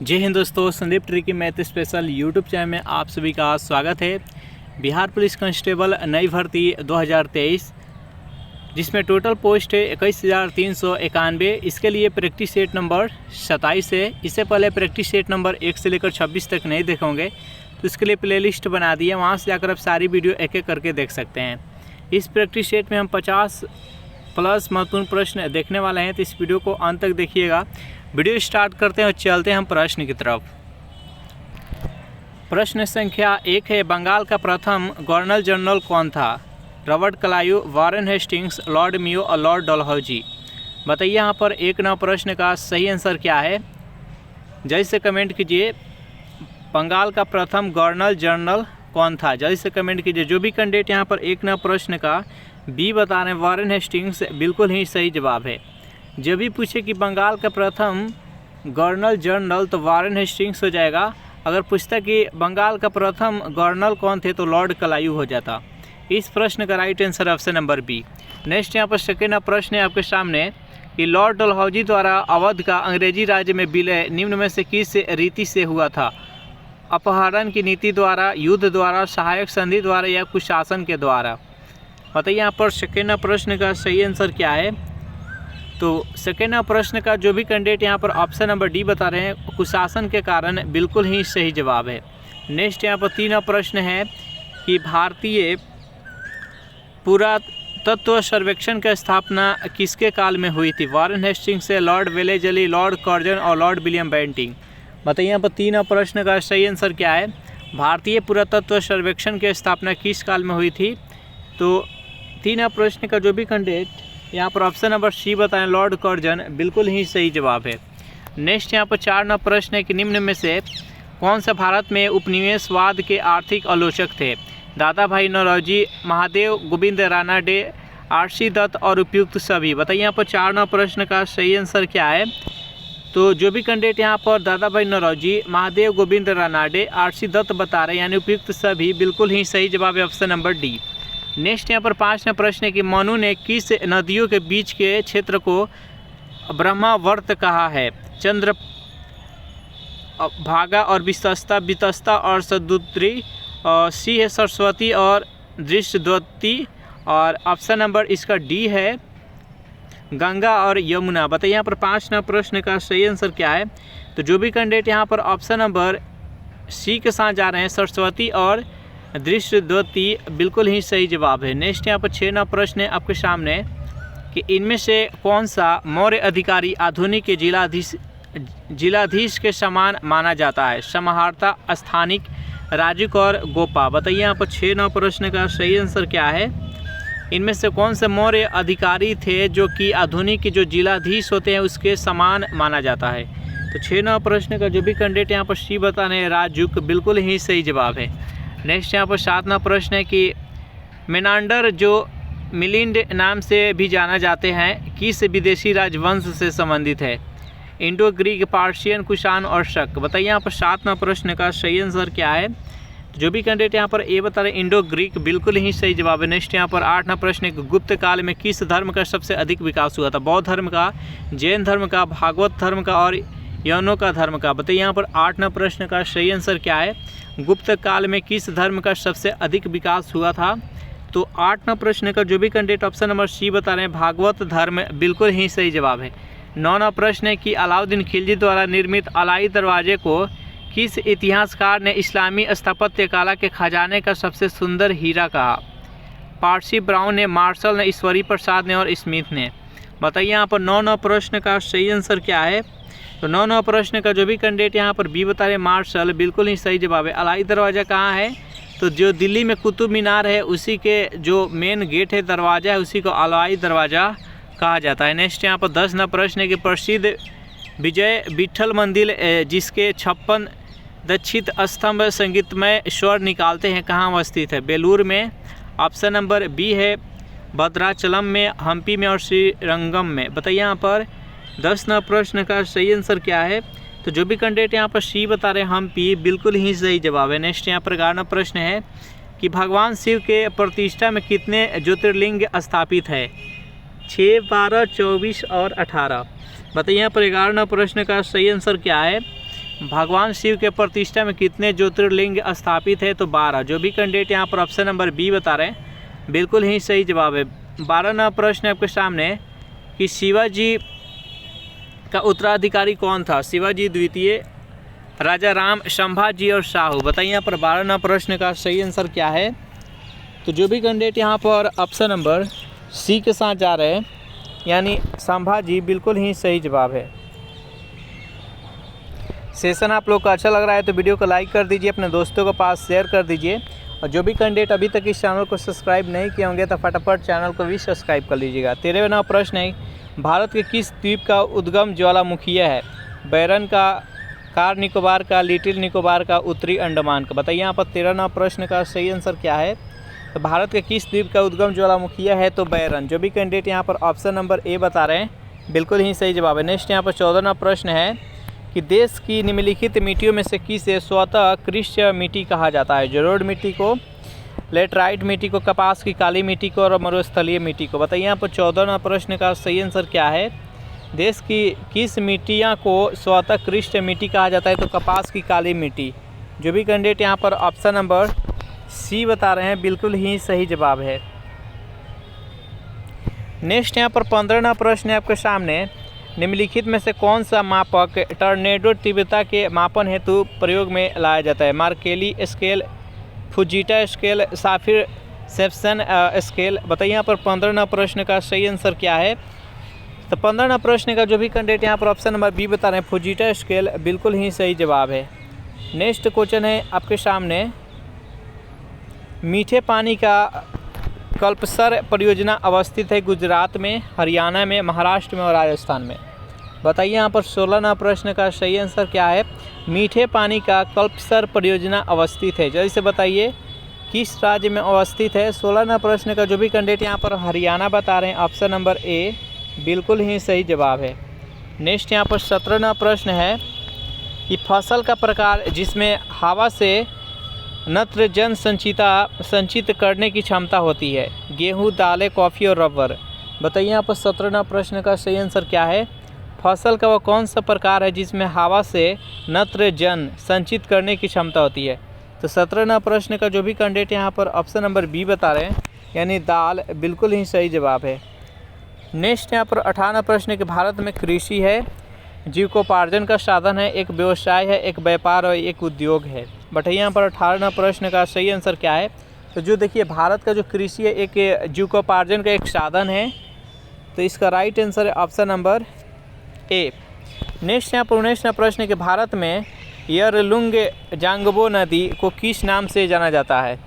जय हिंद दोस्तों, Sandeep tricky math special YouTube channel में आप सभी का स्वागत है। बिहार पुलिस कांस्टेबल नई भर्ती 2023 जिसमें टोटल पोस्ट है 21,391। इसके लिए प्रैक्टिस सेट नंबर 27 है। इससे पहले प्रैक्टिस सेट नंबर 1 से लेकर 26 तक नहीं देखोगे तो इसके लिए प्लेलिस्ट बना दी है, वहाँ से जाकर आप सारी वीडियो एक एक करके देख सकते हैं। इस प्रैक्टिस सेट में हम 50 प्लस महत्वपूर्ण प्रश्न देखने वाले हैं, तो इस वीडियो को अंत तक देखिएगा। वीडियो स्टार्ट करते हैं और चलते हैं हम प्रश्न की तरफ। प्रश्न संख्या 1 है, बंगाल का प्रथम गवर्नर जनरल कौन था? Robert Clive, Warren Hastings, Lord Mayo और लॉर्ड डलहौजी। बताइए यहाँ पर 1 नंबर प्रश्न का सही आंसर क्या है, जल्दी से कमेंट कीजिए। बंगाल का प्रथम गवर्नर जनरल कौन था, जल्दी से कमेंट कीजिए। जो भी कैंडिडेट यहाँ पर 1 नंबर प्रश्न का बी बता रहे हैं वॉरेन हेस्टिंग्स, बिल्कुल ही सही जवाब है। जब भी पूछे कि बंगाल का प्रथम गवर्नर जनरल तो वॉरेन हेस्टिंग्स हो जाएगा। अगर पूछता कि बंगाल का प्रथम गवर्नर कौन थे तो लॉर्ड क्लाइव हो जाता। इस प्रश्न का right answer option number B. Next यहाँ पर सेकेंड प्रश्न है आपके सामने कि लॉर्ड डलहौजी द्वारा अवध का अंग्रेजी राज्य में विलय निम्न में से किस रीति से हुआ था? अपहरण की नीति द्वारा, युद्ध द्वारा, सहायक संधि द्वारा या कुशासन के द्वारा। बताइए यहाँ पर सेकेंड प्रश्न का सही आंसर क्या है। तो सेकेंड प्रश्न का जो भी कैंडिडेट यहाँ पर ऑप्शन नंबर डी बता रहे हैं कुशासन के कारण, बिल्कुल ही सही जवाब है। नेक्स्ट यहाँ पर 3 प्रश्न है कि भारतीय पुरातत्व सर्वेक्षण की स्थापना किसके काल में हुई थी? वॉरेन हेस्टिंग्स से, लॉर्ड वेलेजली, लॉर्ड कर्जन और लॉर्ड विलियम बेंटिंग। बताइए यहाँ पर 3 प्रश्न का सही आंसर क्या है। भारतीय पुरातत्व सर्वेक्षण की स्थापना किस काल में हुई थी? तो 3 प्रश्न का जो भी कैंडिडेट यहाँ पर ऑप्शन नंबर सी बताएं लॉर्ड कर्जन, बिल्कुल ही सही जवाब है। नेक्स्ट यहाँ पर 4 प्रश्न है कि निम्न में से कौन सा भारत में उपनिवेशवाद के आर्थिक आलोचक थे? दादा भाई नौरोजी, महादेव गोविंद रानाडे, आरसी दत्त और उपयुक्त सभी। बताइए यहाँ पर 4 प्रश्न का सही आंसर क्या है। तो जो भी कैंडिडेट यहाँ पर दादा भाई नौरोजी, महादेव गोविंद रानाडे, आरसी दत्त बता रहे हैं यानी उपयुक्त सभी, बिल्कुल ही सही जवाब है ऑप्शन नंबर डी। नेक्स्ट यहाँ पर 5 प्रश्न है कि मनु ने किस नदियों के बीच के क्षेत्र को ब्रह्मावर्त कहा है? चंद्र भागा और वितस्ता और सदुत्री, सी है सरस्वती और दृष्टद्वती, और ऑप्शन नंबर इसका डी है गंगा और यमुना। बताइए यहाँ पर 5 प्रश्न का सही आंसर क्या है। तो जो भी कैंडिडेट यहाँ पर ऑप्शन नंबर सी के साथ जा रहे हैं सरस्वती और दृष्टद्वती, बिल्कुल ही सही जवाब है। नेक्स्ट यहाँ पर 6 प्रश्न है आपके सामने कि इनमें से कौन सा मौर्य अधिकारी आधुनिक के जिलाधीश के समान माना जाता है? समाहर्ता, स्थानिक, राजुक और गोपा। बताइए यहाँ पर 6 प्रश्न का सही आंसर क्या है। इनमें से कौन से मौर्य अधिकारी थे जो कि आधुनिक के जो जिलाधीश होते हैं उसके समान माना जाता है? तो 6 प्रश्न का जो भी कैंडिडेट यहाँ पर सी बता रहे हैं राजुक, बिल्कुल ही सही जवाब है। नेक्स्ट यहाँ पर 7 प्रश्न है कि मेनांडर जो मिलिंड नाम से भी जाना जाते हैं किस विदेशी राजवंश से संबंधित है? इंडो ग्रीक, पार्शियन, कुषाण और शक। बताइए यहाँ पर 7 प्रश्न का सही आंसर क्या है। जो भी कैंडिडेट यहाँ पर ए बता रहे इंडो ग्रीक, बिल्कुल ही सही जवाब है। नेक्स्ट यहाँ पर 8 प्रश्न है गुप्त काल में किस धर्म का सबसे अधिक विकास हुआ था? बौद्ध धर्म का, जैन धर्म का, भागवत धर्म का और यवनों का धर्म का। बताइए यहाँ पर 8 प्रश्न का सही आंसर क्या है। गुप्त काल में किस धर्म का सबसे अधिक विकास हुआ था? तो 8 प्रश्न का जो भी कैंडिडेट ऑप्शन नंबर सी बता रहे हैं भागवत धर्म, बिल्कुल ही सही जवाब है। 9 प्रश्न है कि अलाउद्दीन खिलजी द्वारा निर्मित अलाई दरवाजे को किस इतिहासकार ने इस्लामी स्थापत्य कला के खजाने का सबसे सुंदर हीरा कहा? पारसी ब्राउन ने, मार्शल ने, ईश्वरी प्रसाद ने और स्मिथ ने। बताइए यहाँ पर 9 प्रश्न का सही आंसर क्या है। तो 9 प्रश्न का जो भी कैंडिडेट यहाँ पर बी बता रहे मार्शल, बिल्कुल ही सही जवाब है। अलाई दरवाज़ा कहाँ है? तो जो दिल्ली में कुतुब मीनार है उसी के जो मेन गेट है, दरवाज़ा है, उसी को अलाई दरवाज़ा कहा जाता है। नेक्स्ट यहाँ पर 10 प्रश्न है कि प्रसिद्ध विजय विट्ठल मंदिर जिसके 56 दक्षित स्तंभ संगीतमय स्वर निकालते हैं कहाँ अवस्थित है? बेलूर में। ऑप्शन नंबर बी है भद्राचलम में, हम्पी में और श्रीरंगम में। बताइए यहाँ पर 10 प्रश्न का सही आंसर क्या है। तो जो भी कैंडिडेट यहाँ पर सी बता रहे हैं हम्पी, बिल्कुल ही सही जवाब है। नेक्स्ट यहाँ पर 11 प्रश्न है कि भगवान शिव के प्रतिष्ठा में कितने ज्योतिर्लिंग स्थापित है? 6, 12, 24 और 18। बताइए यहाँ पर 11 प्रश्न का सही आंसर क्या है। भगवान शिव के प्रतिष्ठा में कितने ज्योतिर्लिंग स्थापित है? तो 12। जो भी कैंडिडेट यहाँ पर ऑप्शन नंबर बी बता रहे हैं बिल्कुल ही सही जवाब है। 12वां प्रश्न आपके सामने कि शिवाजी का उत्तराधिकारी कौन था? शिवाजी द्वितीय, राजा राम, संभाजी और शाहू। बताइए यहाँ पर 12वां प्रश्न का सही आंसर क्या है? तो जो भी कैंडिडेट यहाँ पर ऑप्शन नंबर सी के साथ जा रहे हैं यानी संभाजी, बिल्कुल ही सही जवाब है। सेशन आप लोग को अच्छा लग रहा है तो वीडियो को लाइक कर दीजिए, अपने दोस्तों के पास शेयर कर दीजिए, और जो भी कैंडिडेट अभी तक इस चैनल को सब्सक्राइब नहीं किए होंगे तो फटाफट चैनल को भी सब्सक्राइब कर लीजिएगा। 13वां प्रश्न है, भारत के किस द्वीप का उद्गम ज्वालामुखी है? बैरन का, कार निकोबार का, लिटिल निकोबार का, उत्तरी अंडमान का। बताइए यहाँ पर 13वां प्रश्न का सही आंसर क्या है? तो भारत के किस द्वीप का उद्गम ज्वालामुखी है? तो बैरन। जो भी कैंडिडेट यहाँ पर ऑप्शन नंबर ए बता रहे हैं बिल्कुल ही सही जवाब है। नेक्स्ट यहाँ पर 14वां प्रश्न है कि देश की निम्नलिखित मिट्टियों में से किसे स्वतः कृष्ण मिट्टी कहा जाता है? जलोढ़ मिट्टी को, लेटराइट मिट्टी को, कपास की काली मिट्टी को और मरुस्थलीय मिट्टी को। बताइए यहाँ पर 14वां प्रश्न का सही आंसर क्या है? देश की किस मिट्टियाँ को स्वतः कृष्ण मिट्टी कहा जाता है? तो कपास की काली मिट्टी। जो भी कैंडिडेट यहाँ पर ऑप्शन नंबर सी बता रहे हैं बिल्कुल ही सही जवाब है। नेक्स्ट यहाँ पर 15वां प्रश्न है आपके सामने, निम्नलिखित में से कौन सा मापक टॉर्नेडो तीव्रता के मापन हेतु प्रयोग में लाया जाता है? मार्केली स्केल, फुजीटा स्केल, साफिर सेप्सन स्केल। बताइए यहाँ पर 15वां प्रश्न का सही आंसर क्या है? तो 15वां प्रश्न का जो भी कैंडिडेट यहाँ पर ऑप्शन नंबर बी बता रहे हैं फुजीटा स्केल, बिल्कुल ही सही जवाब है। नेक्स्ट क्वेश्चन है आपके सामने, मीठे पानी का कल्पसर परियोजना अवस्थित है गुजरात में, हरियाणा में, महाराष्ट्र में और राजस्थान में। बताइए यहाँ पर 16वां प्रश्न का सही आंसर क्या है? मीठे पानी का कल्पसर परियोजना अवस्थित है, जल्दी से बताइए किस राज्य में अवस्थित है? 16वां प्रश्न का जो भी कैंडिडेट यहाँ पर हरियाणा बता रहे हैं ऑप्शन नंबर ए, बिल्कुल ही सही जवाब है। नेक्स्ट यहाँ पर 17वां प्रश्न है कि फसल का प्रकार जिसमें हवा से नत्रजन संचित करने की क्षमता होती है? गेहूं, दालें, कॉफ़ी और रबर। बताइए यहाँ पर 17वां प्रश्न का सही आंसर क्या है? फसल का वह कौन सा प्रकार है जिसमें हवा से नत्रजन संचित करने की क्षमता होती है? तो 17वां प्रश्न का जो भी कैंडिडेट यहाँ पर ऑप्शन नंबर बी बता रहे हैं यानी दाल, बिल्कुल ही सही जवाब है। नेक्स्ट यहाँ पर 18वां प्रश्न कि भारत में कृषि है, जीविकोपार्जन का साधन है, एक व्यवसाय है, एक व्यापार और एक उद्योग है। बताइए यहाँ पर 18वां प्रश्न का सही आंसर क्या है? तो जो देखिए भारत का जो कृषि है एक जीविकोपार्जन का एक साधन है, तो इसका राइट आंसर है ऑप्शन नंबर ए। नेक्स्ट यहाँ पर 19वां प्रश्न कि भारत में यरलुंग जांगबो नदी को किस नाम से जाना जाता है?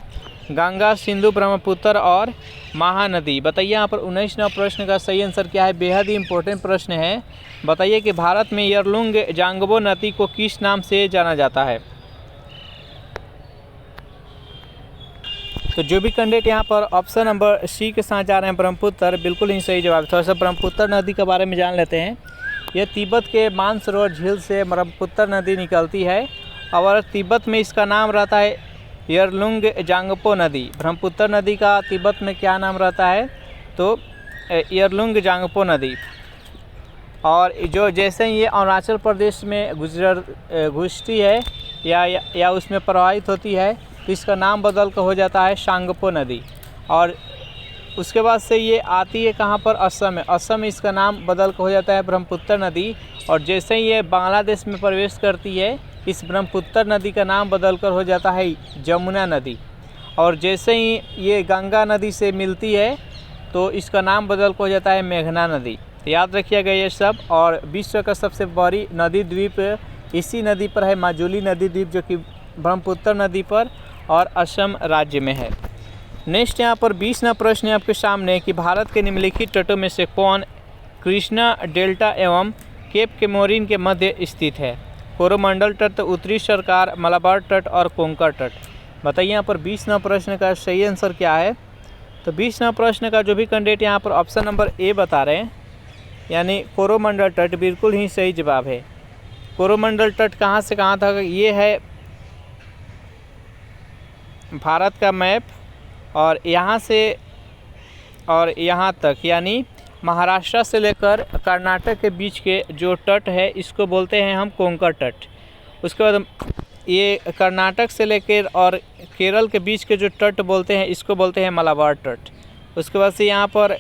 गंगा, सिंधु, ब्रह्मपुत्र और महानदी। बताइए यहाँ पर 19वां प्रश्न का सही आंसर क्या है? बेहद ही इंपॉर्टेंट प्रश्न है। बताइए कि भारत में यरलुंग जांगबो नदी को किस नाम से जाना जाता है? तो जो भी कैंडिडेट यहाँ पर ऑप्शन नंबर सी के साथ जा रहे हैं ब्रह्मपुत्र, बिल्कुल ही सही जवाब। थोड़ा सा ब्रह्मपुत्र नदी के बारे में जान लेते हैं। यह तिब्बत के मानसरोवर झील से ब्रह्मपुत्र नदी निकलती है और तिब्बत में इसका नाम रहता है यरलुंग जांगपो नदी। ब्रह्मपुत्र नदी का तिब्बत में क्या नाम रहता है? तो यरलुंग जांगपो नदी। और जो जैसे ही ये अरुणाचल प्रदेश में घुसती है या उसमें प्रवाहित होती है तो इसका नाम बदल कर हो जाता है सांगपो नदी। और उसके बाद से ये आती है कहाँ पर? असम में। असम में इसका नाम बदल कर हो जाता है ब्रह्मपुत्र नदी। और जैसे ही ये बांग्लादेश में प्रवेश करती है इस ब्रह्मपुत्र नदी का नाम बदलकर हो जाता है जमुना नदी। और जैसे ही ये गंगा नदी से मिलती है तो इसका नाम बदलकर हो जाता है मेघना नदी। तो याद रखिएगा ये सब। और विश्व का सबसे बड़ी नदी द्वीप इसी नदी पर है, माजुली नदी द्वीप, जो कि ब्रह्मपुत्र नदी पर और असम राज्य में है। नेक्स्ट यहाँ पर 20वां प्रश्न है आपके सामने कि भारत के निम्नलिखित तटों में से कौन कृष्णा डेल्टा एवं केप केमोरिन के मध्य स्थित है? कोरोमंडल तट, उत्तरी सरकार, मलाबार तट और कोंकण तट। बताइए यहाँ पर 20वां प्रश्न का सही आंसर क्या है? तो 20वां प्रश्न का जो भी कैंडिडेट यहाँ पर ऑप्शन नंबर ए बता रहे हैं यानी कोरोमंडल तट, बिल्कुल ही सही जवाब है। कोरोमंडल तट कहाँ से कहाँ तक? ये है भारत का मैप और यहाँ से और यहाँ तक यानी महाराष्ट्र से लेकर कर्नाटक के बीच के जो तट है इसको बोलते हैं हम कोंकण तट। उसके बाद ये कर्नाटक से लेकर और केरल के बीच के जो तट बोलते हैं इसको बोलते हैं मलाबार तट। उसके बाद से यहाँ पर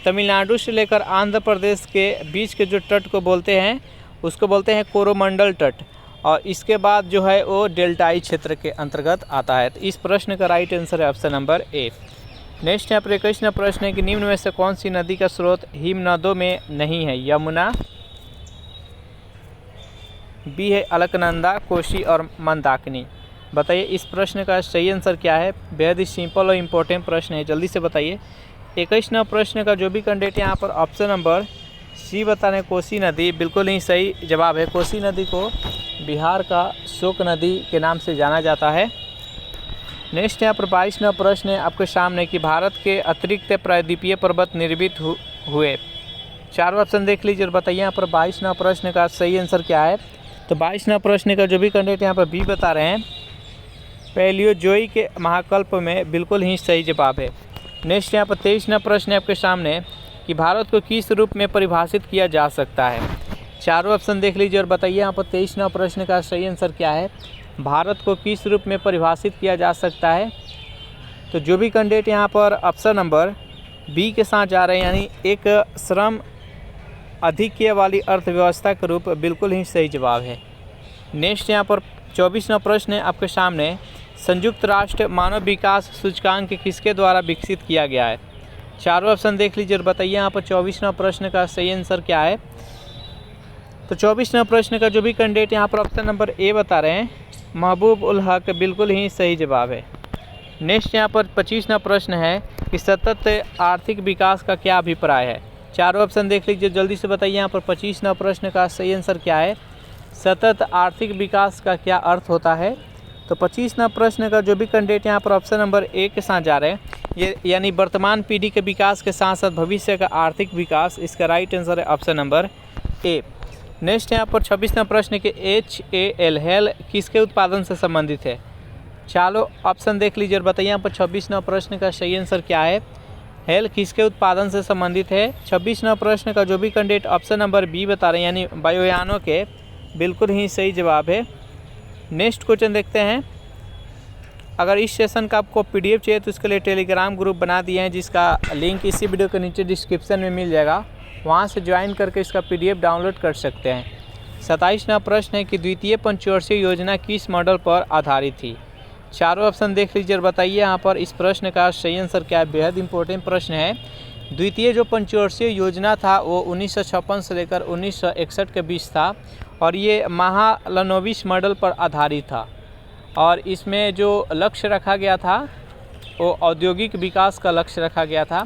तमिलनाडु से लेकर आंध्र प्रदेश के बीच के जो तट को बोलते हैं उसको बोलते हैं कोरोमंडल तट। और इसके बाद जो है वो डेल्टाई क्षेत्र के अंतर्गत आता है। तो इस प्रश्न का राइट आंसर है ऑप्शन नंबर ए। नेक्स्ट यहाँ पर 21वां प्रश्न है कि निम्न में से कौन सी नदी का स्रोत हिमनदों में नहीं है? यमुना, बी है अलकनंदा, कोसी और मंदाकिनी। बताइए इस प्रश्न का सही आंसर क्या है? बेहद ही सिंपल और इम्पोर्टेंट प्रश्न है, जल्दी से बताइए। 21वां प्रश्न का जो भी कैंडिडेट यहाँ पर ऑप्शन नंबर सी बता रहे हैं कोसी नदी, बिल्कुल ही सही जवाब है। कोसी नदी को बिहार का शोक नदी के नाम से जाना जाता है। नेक्स्ट यहाँ पर 22वां प्रश्न है आपके सामने कि भारत के अतिरिक्त प्रायद्वीपीय पर्वत निर्मित हुए। चारों ऑप्शन देख लीजिए और बताइए यहाँ पर 22वां प्रश्न का सही आंसर क्या है। तो 22वां प्रश्न का जो भी कैंडिडेट यहाँ पर बी बता रहे हैं पैलियोजोइक के महाकल्प में, बिल्कुल ही सही जवाब है। नेक्स्ट यहाँ पर 23वां प्रश्न है आपके सामने कि भारत को किस रूप में परिभाषित किया जा सकता है। चारों ऑप्शन देख लीजिए और बताइए यहाँ पर 23वां प्रश्न का सही आंसर क्या है। भारत को किस रूप में परिभाषित किया जा सकता है? तो जो भी कैंडिडेट यहाँ पर ऑप्शन नंबर बी के साथ जा रहे हैं, यानी एक श्रम अधिक्य वाली अर्थव्यवस्था के रूप, बिल्कुल ही सही जवाब है। नेक्स्ट यहाँ पर 24वां प्रश्न है आपके सामने संयुक्त राष्ट्र मानव विकास सूचकांक किसके द्वारा विकसित किया गया है। चारों ऑप्शन देख लीजिए और बताइए यहाँ पर 24वां प्रश्न का सही आंसर क्या है। तो 24वां प्रश्न का जो भी कैंडिडेट यहाँ पर ऑप्शन नंबर ए बता रहे हैं महबूब उल हक, बिल्कुल ही सही जवाब है। नेक्स्ट यहाँ पर 25वां प्रश्न है कि सतत आर्थिक विकास का क्या अभिप्राय है। चारों ऑप्शन देख लीजिए, जल्दी से बताइए यहाँ पर 25वां प्रश्न का सही आंसर क्या है। सतत आर्थिक विकास का क्या अर्थ होता है? तो 25वां प्रश्न का जो भी कैंडिडेट यहाँ पर ऑप्शन नंबर ए के साथ जा रहे हैं, ये यानी वर्तमान पीढ़ी के विकास के साथ साथ भविष्य का आर्थिक विकास, इसका राइट आंसर है ऑप्शन नंबर ए। नेक्स्ट यहाँ पर 26वां प्रश्न के HAL हेल किसके उत्पादन से संबंधित है। चारों ऑप्शन देख लीजिए और बताइए यहाँ पर 26वां प्रश्न का सही आंसर क्या है। हेल किसके उत्पादन से संबंधित है। 26वां प्रश्न का जो भी कैंडिडेट ऑप्शन नंबर बी बता रहे हैं, यानी वायुयानों के, बिल्कुल ही सही जवाब है। नेक्स्ट क्वेश्चन देखते हैं। अगर इस सेशन का आपको PDF चाहिए तो इसके लिए टेलीग्राम ग्रुप बना दिए हैं, जिसका लिंक इसी वीडियो के नीचे डिस्क्रिप्शन में मिल जाएगा, वहां से ज्वाइन करके इसका PDF डाउनलोड कर सकते हैं। 27वां प्रश्न है कि द्वितीय पंचवर्षीय योजना किस मॉडल पर आधारित थी। चारों ऑप्शन देख लीजिए और बताइए यहाँ पर इस प्रश्न का सही आंसर क्या है। बेहद इंपॉर्टेंट प्रश्न है। द्वितीय जो पंचवर्षीय योजना था वो 1956 से लेकर 1961 के बीच था और ये महालनोबिस मॉडल पर आधारित था। और इसमें जो लक्ष्य रखा गया था वो औद्योगिक विकास का लक्ष्य रखा गया था।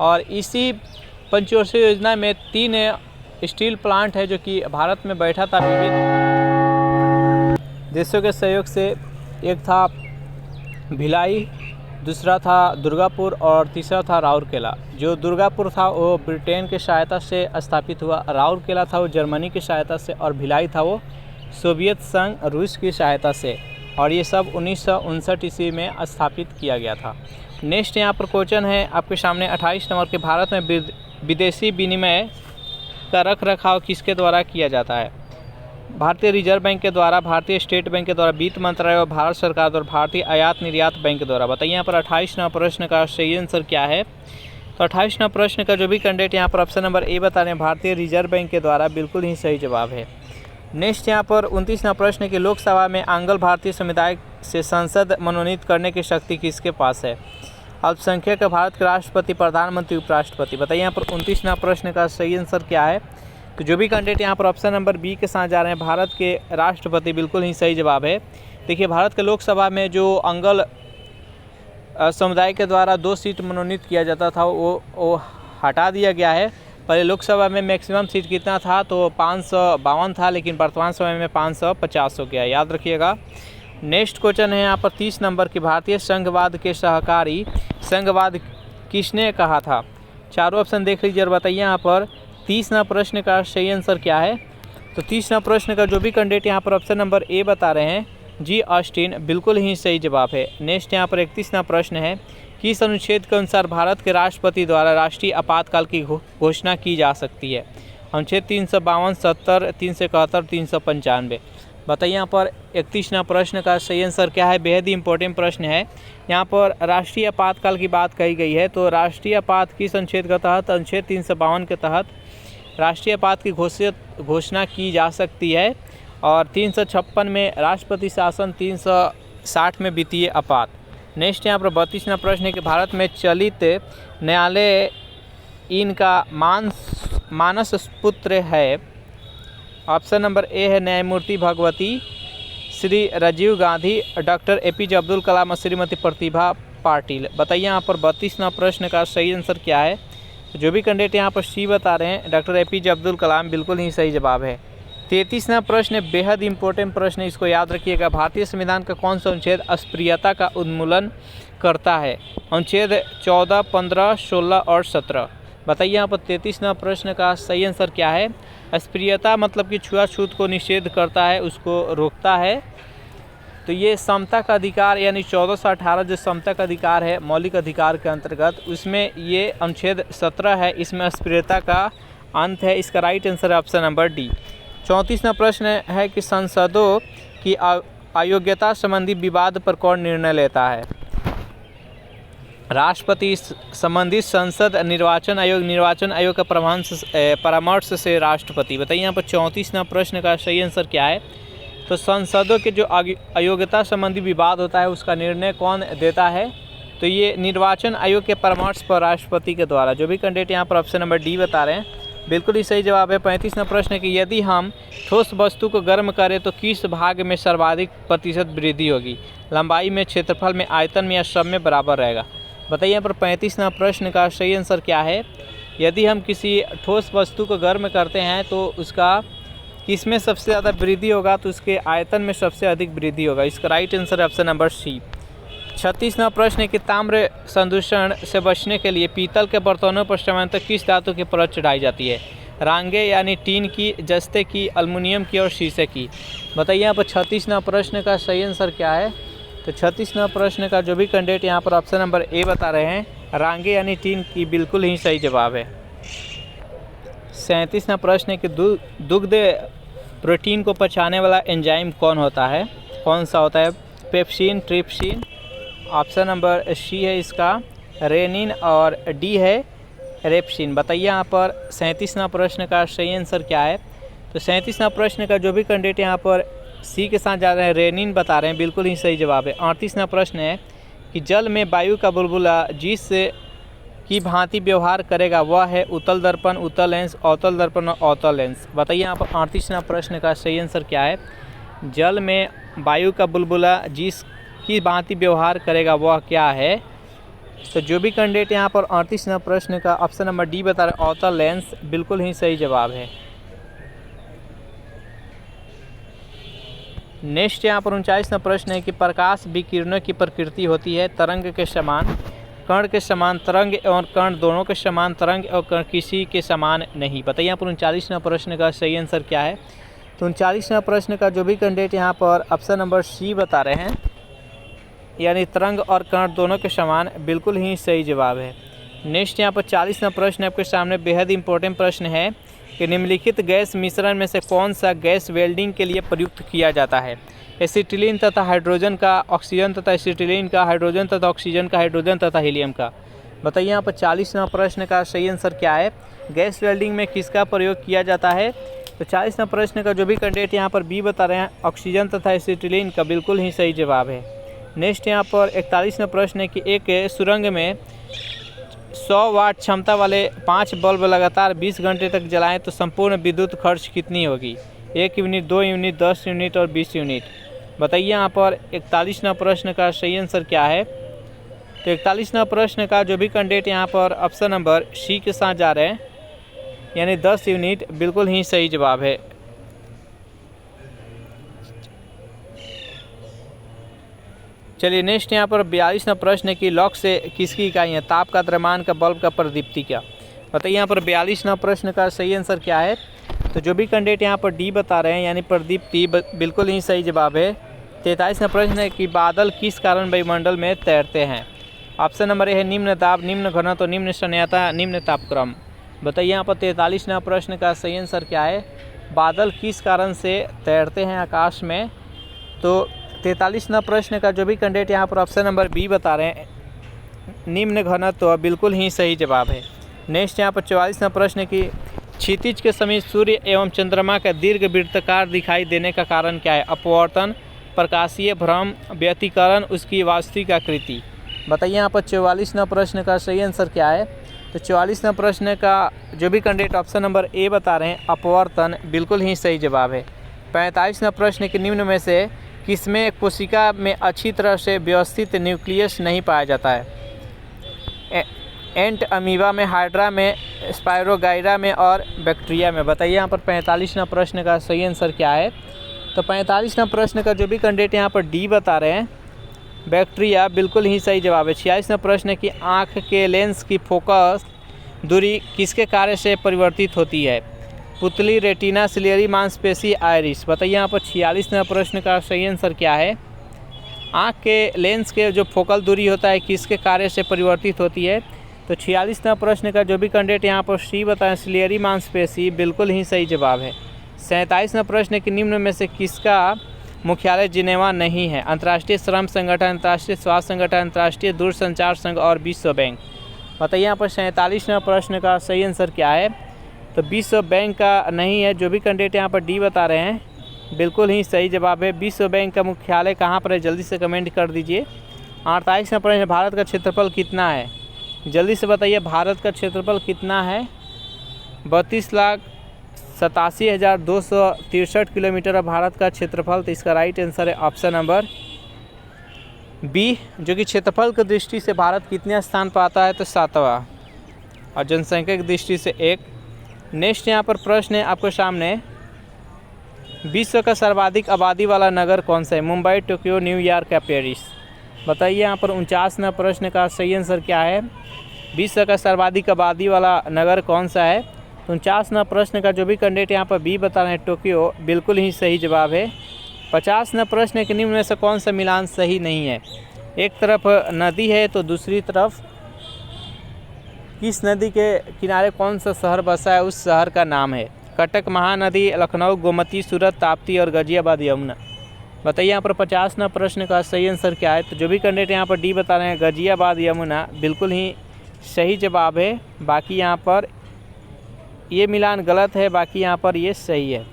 और इसी पंचवर्षीय योजना में 3 स्टील प्लांट है जो कि भारत में बैठा था विभिन्न देशों के सहयोग से। एक था भिलाई, दूसरा था दुर्गापुर और तीसरा था राउरकेला। जो दुर्गापुर था वो ब्रिटेन की सहायता से स्थापित हुआ, राउरकेला था वो जर्मनी की सहायता से, और भिलाई था वो सोवियत संघ रूस की सहायता से। और ये सब 1959 ईस्वी में स्थापित किया गया था। नेक्स्ट यहाँ पर क्वेश्चन है आपके सामने 28 नंबर के, भारत में विदेशी विनिमय का रख रखाव किसके द्वारा किया जाता है। भारतीय रिजर्व बैंक के द्वारा, भारतीय स्टेट बैंक के द्वारा, वित्त मंत्रालय और भारत सरकार द्वारा, भारतीय आयात निर्यात बैंक के द्वारा। बताइए यहाँ पर 28वां प्रश्न का सही आंसर क्या है। तो 28वां प्रश्न का जो भी कैंडिडेट यहाँ पर ऑप्शन नंबर ए बता रहे हैं भारतीय रिजर्व बैंक के द्वारा, बिल्कुल ही सही जवाब है। नेक्स्ट यहाँ पर 29वां प्रश्न की लोकसभा में आंग्ल भारतीय समुदाय से सांसद मनोनीत करने की शक्ति किसके पास है। अल्पसंख्यक, भारत के राष्ट्रपति, प्रधानमंत्री, उपराष्ट्रपति। बताइए यहाँ पर 29वां प्रश्न का सही आंसर क्या है। तो जो भी कैंडिडेट यहाँ पर ऑप्शन नंबर बी के साथ जा रहे हैं भारत के राष्ट्रपति, बिल्कुल ही सही जवाब है। देखिए भारत के लोकसभा में जो आंग्ल समुदाय के द्वारा 2 सीट मनोनीत किया जाता था वो हटा दिया गया है। पहले लोकसभा में मैक्सिमम सीट कितना था तो 552 था, लेकिन वर्तमान समय में 550 हो गया, याद रखिएगा। नेक्स्ट क्वेश्चन है यहाँ पर 30 नंबर की, भारतीय संघवाद के सहकारी संघवाद किसने कहा था। चारों ऑप्शन देख लीजिए और बताइए यहाँ पर 30वां प्रश्न का सही आंसर क्या है। तो 30वां प्रश्न का जो भी कैंडिडेट यहाँ पर ऑप्शन नंबर ए बता रहे हैं जी ऑस्टिन, बिल्कुल ही सही जवाब है। नेक्स्ट यहाँ पर 31वां प्रश्न है, किस अनुच्छेद के अनुसार भारत के राष्ट्रपति द्वारा राष्ट्रीय आपातकाल की घोषणा की जा सकती है। अनुच्छेद 352, 70, 371, 395। बताइए यहाँ पर 31वां प्रश्न का सही आंसर क्या है। बेहद ही इंपॉर्टेंट प्रश्न है। यहाँ पर राष्ट्रीय आपातकाल की बात कही गई है, तो राष्ट्रीय आपात किस अनुच्छेद के तहत, अनुच्छेद 352 के तहत राष्ट्रीय आपात की घोषणा की जा सकती है। और 356 में राष्ट्रपति शासन, 360 में वित्तीय आपात। नेक्स्ट यहाँ पर 32वां प्रश्न है कि भारत में चलित न्यायालय इनका मानस पुत्र है। ऑप्शन नंबर ए है न्यायमूर्ति भगवती, श्री राजीव गांधी, डॉक्टर APJ अब्दुल कलाम और श्रीमती प्रतिभा पाटिल। बताइए यहाँ पर 32वां प्रश्न का सही आंसर क्या है। जो भी कैंडिडेट यहाँ पर सी बता रहे हैं डॉक्टर APJ अब्दुल कलाम, बिल्कुल ही सही जवाब है। 33वां प्रश्न बेहद इंपॉर्टेंट प्रश्न है, इसको याद रखिएगा। भारतीय संविधान का कौन सा अनुच्छेद अस्पृश्यता का उन्मूलन करता है। अनुच्छेद 14, 15, 16 और 17। बताइए यहाँ पर 33वां प्रश्न का सही आंसर क्या है। अस्पृश्यता मतलब कि छुआछूत को निषेध करता है, उसको रोकता है। तो ये समता का अधिकार यानी 14 से 18 जो समता का अधिकार है मौलिक अधिकार के अंतर्गत, उसमें ये अनुच्छेद 17 है, इसमें अस्पृश्यता का अंत है। इसका राइट आंसर है ऑप्शन नंबर डी। 34वां प्रश्न है कि संसदों की अयोग्यता संबंधी विवाद पर कौन निर्णय लेता है। राष्ट्रपति, संबंधित संसद, निर्वाचन आयोग का परामर्श से राष्ट्रपति। बताइए यहाँ पर 34वां प्रश्न का सही आंसर क्या है। तो संसदों के जो अयोग्यता संबंधी विवाद होता है उसका निर्णय कौन देता है। तो ये निर्वाचन आयोग के परामर्श पर राष्ट्रपति के द्वारा। जो भी कैंडिडेट यहाँ पर ऑप्शन नंबर डी बता रहे हैं बिल्कुल ही सही जवाब है। 35वां प्रश्न है कि यदि हम ठोस वस्तु को गर्म करें तो किस भाग में सर्वाधिक प्रतिशत वृद्धि होगी। लंबाई में, क्षेत्रफल में, आयतन में या सब में बराबर रहेगा। बताइए यहाँ पर 35वां प्रश्न का सही आंसर क्या है। यदि हम किसी ठोस वस्तु को गर्म करते हैं तो उसका किसमें सबसे ज़्यादा वृद्धि होगा, तो उसके आयतन में सबसे अधिक वृद्धि होगा। इसका राइट आंसर है ऑप्शन नंबर सी। 36वां प्रश्न है कि ताम्र संदूषण से बचने के लिए पीतल के बर्तनों पर सामान्यतः किस धातु की परत चढ़ाई जाती है। रांगे यानी टीन की, जस्ते की, एल्युमिनियम की और शीशे की। बताइए यहाँ पर 36वां प्रश्न का सही आंसर क्या है। तो 36वां प्रश्न का जो भी कैंडिडेट यहाँ पर ऑप्शन नंबर ए बता रहे हैं रांगे यानी टीन की, बिल्कुल ही सही जवाब है। 37वां प्रश्न है कि दुग्ध प्रोटीन को पचाने वाला एंजाइम कौन सा होता है। Pepsin, trypsin. Option number C है इसका रेनिन और डी है रेप्सिन। बताइए यहाँ पर 37वां प्रश्न का सही आंसर क्या है। तो 37वां प्रश्न का जो भी कैंडिडेट यहाँ पर सी के साथ जा रहे हैं रेनिन बता रहे हैं, बिल्कुल ही सही जवाब है। 38वां प्रश्न है कि जल में वायु का बुलबुला जिस की भांति व्यवहार करेगा वह है उत्तल दर्पण, उत्तल लेंस, अवतल दर्पण और अवतल लेंस। बताइए यहाँ पर 38वां प्रश्न का सही आंसर क्या है। जल में वायु का बुलबुला जिस की भांति व्यवहार करेगा वह क्या है। तो जो भी कैंडिडेट यहाँ पर 38वां प्रश्न का ऑप्शन नंबर डी बता रहे अवतल लेंस, बिल्कुल ही सही जवाब है। नेक्स्ट यहाँ पर 39वां प्रश्न है कि प्रकाश विकिरणों की प्रकृति होती है तरंग के समान, कण के समान, तरंग और कण दोनों के समान, तरंग और कण किसी के समान नहीं। बताइए यहाँ पर 39वां प्रश्न का सही आंसर क्या है। तो 39वां प्रश्न का जो भी कैंडिडेट यहाँ पर ऑप्शन नंबर सी बता रहे हैं यानी तरंग और कण दोनों के समान, बिल्कुल ही सही जवाब है। नेक्स्ट यहाँ पर 40वां प्रश्न आपके सामने बेहद इंपॉर्टेंट प्रश्न है कि निम्नलिखित गैस मिश्रण में से कौन सा गैस वेल्डिंग के लिए प्रयुक्त किया जाता है। एसिटिलीन तथा हाइड्रोजन का, ऑक्सीजन तथा एसिटिलीन का, हाइड्रोजन तथा ऑक्सीजन का, हाइड्रोजन तथा हीलियम का। बताइए यहाँ पर 40वां प्रश्न का सही आंसर क्या है। गैस वेल्डिंग में किसका प्रयोग किया जाता है। तो 40वां प्रश्न का जो भी कैंडिडेट यहाँ पर बी बता रहे हैं ऑक्सीजन तथा एसिटिलीन का, बिल्कुल ही सही जवाब है। नेक्स्ट यहाँ पर 41वां प्रश्न है कि एक सुरंग में 100 वाट क्षमता वाले 5 बल्ब लगातार 20 घंटे तक जलाएं तो संपूर्ण विद्युत खर्च कितनी होगी। 1 यूनिट, 2 यूनिट, 10 यूनिट और 20 यूनिट। बताइए यहाँ पर 41वां प्रश्न का सही आंसर क्या है। तो 41वां प्रश्न का जो भी कैंडिडेट यहाँ पर ऑप्शन नंबर सी के साथ जा रहे हैं यानी 10 यूनिट, बिल्कुल ही सही जवाब है। चलिए नेक्स्ट यहाँ पर 42वां प्रश्न है कि लॉक से किसकी इकाई है। ताप का, द्रव्यमान का, बल्ब का, प्रदीप्ति क्या। बताइए यहाँ पर 42वां प्रश्न का सही आंसर क्या है। तो जो भी कैंडिडेट यहाँ पर डी बता रहे हैं यानी प्रदीप्ति, बिल्कुल ही सही जवाब है। 43वां प्रश्न है कि बादल किस कारण वायुमंडल में तैरते हैं। ऑप्शन नंबर ए है निम्न दाब, निम्न घनत्व, निम्न सन्यता, निम्न तापक्रम। बताइए यहाँ पर 43वां प्रश्न का सही आंसर क्या है। बादल किस कारण से तैरते हैं आकाश में। तो 43वां प्रश्न का जो भी कैंडिडेट यहाँ पर ऑप्शन नंबर बी बता रहे हैं, निम्न घनत्व, बिल्कुल ही सही जवाब है। नेक्स्ट यहाँ पर 44वां प्रश्न की क्षितिज के समीप सूर्य एवं चंद्रमा का दीर्घ वृत्ताकार दिखाई देने का कारण क्या है। अपवर्तन, प्रकाशीय भ्रम, व्यतिकरण, उसकी वास्तविक आकृति। बताइए यहाँ पर 44वां प्रश्न का सही आंसर क्या है। तो 44वां प्रश्न का जो भी कैंडिडेट ऑप्शन नंबर ए बता रहे हैं, अपवर्तन, बिल्कुल ही सही जवाब है। 45वां प्रश्न के निम्न में से किसमें कोशिका में अच्छी तरह से व्यवस्थित न्यूक्लियस नहीं पाया जाता है। एंट, अमीबा में, हाइड्रा में, स्पायरोगाइरा में और बैक्टीरिया में। बताइए यहाँ पर 45वां प्रश्न का सही आंसर क्या है। तो 45वां प्रश्न का जो भी कैंडिडेट यहाँ पर डी बता रहे हैं, बैक्टीरिया, बिल्कुल ही सही जवाब है। 46वां प्रश्न की आँख के लेंस की फोकस दूरी किसके कार्य से परिवर्तित होती है। पुतली, रेटिना, सिलियरी मांसपेशी, आइरिस। बताइए यहाँ पर 46वां प्रश्न का सही आंसर क्या है। आँख के लेंस के जो फोकल दूरी होता है किसके कार्य से परिवर्तित होती है। तो 46वां प्रश्न का जो भी कैंडिडेट यहाँ पर सी बताएं, सिलियरी मांसपेशी, बिल्कुल ही सही जवाब है। 47वां प्रश्न के निम्न में से किसका मुख्यालय जिनेवा नहीं है। अंतर्राष्ट्रीय श्रम संगठन, अंतर्राष्ट्रीय स्वास्थ्य संगठन, अंतर्राष्ट्रीय दूरसंचार संघ और विश्व बैंक। बताइए यहाँ पर 47वां प्रश्न का सही आंसर क्या है। तो विश्व बैंक का नहीं है। जो भी कैंडिडेट यहाँ पर डी बता रहे हैं, बिल्कुल ही सही जवाब है। विश्व बैंक का मुख्यालय कहाँ पर है, जल्दी से कमेंट कर दीजिए। 48वां प्रश्न, भारत का क्षेत्रफल कितना है। जल्दी से बताइए भारत का क्षेत्रफल कितना है। 32,87,263 किलोमीटर भारत का क्षेत्रफल। तो इसका राइट आंसर है ऑप्शन नंबर बी, जो कि क्षेत्रफल की दृष्टि से भारत कितने स्थान पर आता है। तो 7वां, और जनसंख्या की दृष्टि से 1। नेक्स्ट यहाँ पर प्रश्न है आपको सामने, विश्व का सर्वाधिक आबादी वाला नगर कौन सा है। मुंबई, टोक्यो, न्यूयॉर्क या पेरिस। बताइए यहाँ पर 49वां प्रश्न का सही आंसर क्या है। विश्व का सर्वाधिक आबादी वाला नगर कौन सा है। 49वां प्रश्न का जो भी कैंडिडेट यहाँ पर बी बता रहे हैं, टोक्यो, बिल्कुल ही सही जवाब है। 50वां प्रश्न के निम्न में से कौन सा मिलान सही नहीं है। एक तरफ नदी है तो दूसरी तरफ किस नदी के किनारे कौन सा शहर बसा है, उस शहर का नाम है। कटक, महानदी, लखनऊ, गोमती, सूरत, ताप्ती और गाजियाबाद, यमुना। बताइए यहाँ पर 50वां प्रश्न का सही आंसर क्या है। तो जो भी कैंडिडेट यहाँ पर डी बता रहे हैं, गाजियाबाद, यमुना, बिल्कुल ही सही जवाब है। बाकी यहाँ पर ये मिलान गलत है, बाकी यहाँ पर ये सही है।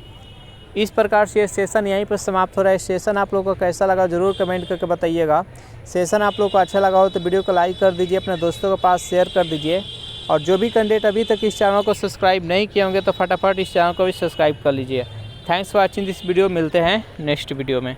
इस प्रकार से ये सेशन यहीं पर समाप्त हो रहा है। सेशन आप लोगों को कैसा लगा ज़रूर कमेंट करके बताइएगा। सेशन आप लोगों को अच्छा लगा हो तो वीडियो को लाइक कर दीजिए, अपने दोस्तों के पास शेयर कर दीजिए। और जो भी कैंडिडेट अभी तक इस चैनल को सब्सक्राइब नहीं किए होंगे तो फटाफट इस चैनल को भी सब्सक्राइब कर लीजिए। Thanks for watching this video. मिलते हैं नेक्स्ट वीडियो में।